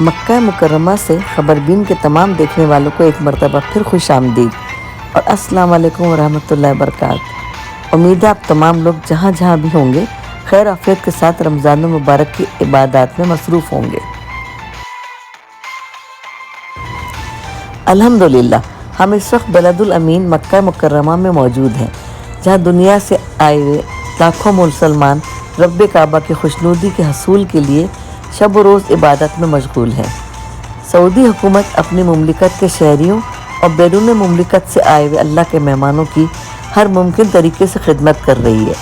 مکہ مکرمہ سے خبربین کے تمام دیکھنے والوں کو ایک مرتبہ پھر خوش آمدید اور السلام علیکم ورحمۃ اللہ وبرکاتہ۔ امید ہے آپ تمام لوگ جہاں جہاں بھی ہوں گے خیر عافیت کے ساتھ رمضان المبارک کی عبادات میں مصروف ہوں گے۔ الحمدللہ ہم اس وقت بلد الامین مکہ مکرمہ میں موجود ہیں، جہاں دنیا سے آئے ہوئے لاکھوں مسلمان رب کعبہ کی خوشنودی کے حصول کے لیے شب و روز عبادت میں مشغول ہیں۔ سعودی حکومت اپنی مملکت کے شہریوں اور بیرون مملکت سے آئے ہوئے اللہ کے مہمانوں کی ہر ممکن طریقے سے خدمت کر رہی ہے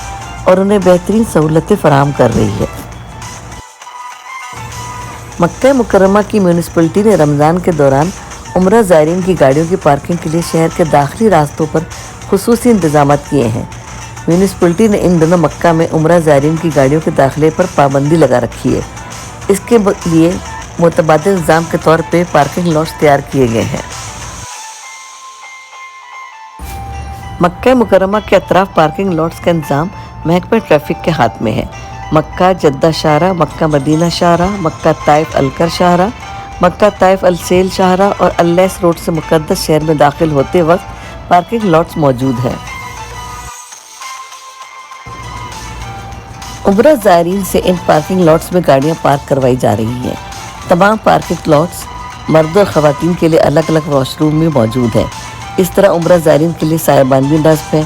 اور انہیں بہترین سہولتیں فراہم کر رہی ہے۔ مکہ مکرمہ کی میونسپلٹی نے رمضان کے دوران عمرہ زائرین کی گاڑیوں کی پارکنگ کے لیے شہر کے داخلی راستوں پر خصوصی انتظامات کیے ہیں۔ میونسپلٹی نے ان دنوں مکہ میں عمرہ زائرین کی گاڑیوں کے داخلے پر پابندی لگا رکھی ہے۔ اس کے لیے متبادل نظام کے طور پہ پارکنگ لاٹس تیار کیے گئے ہیں۔ مکہ مکرمہ کے اطراف پارکنگ لاٹس کا انتظام محکمہ ٹریفک کے ہاتھ میں ہے۔ مکہ جدہ شاہراہ، مکہ مدینہ شاہراہ، مکہ طائف الکر شاہراہ، مکہ طائف السیل شاہراہ اور اللیث روڈ سے مقدس شہر میں داخل ہوتے وقت پارکنگ لاٹس موجود ہیں۔ عمرہ زائرین سے ان پارکنگ لاٹس میں گاڑیاں پارک کروائی جا رہی ہیں۔ تمام پارکنگ لاٹس مرد اور خواتین کے لیے الگ الگ واش روم بھی موجود ہیں۔ اس طرح عمرہ زائرین کے لیے سایبان بھی نصب ہے،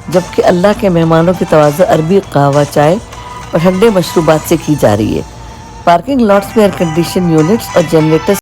جبکہ اللہ کے مہمانوں کی توازن عربی قہوہ چائے اور ٹھنڈے مشروبات سے کی جا رہی ہے۔ پارکنگ لاٹس میں ایئر کنڈیشن یونٹس اور جنریٹرز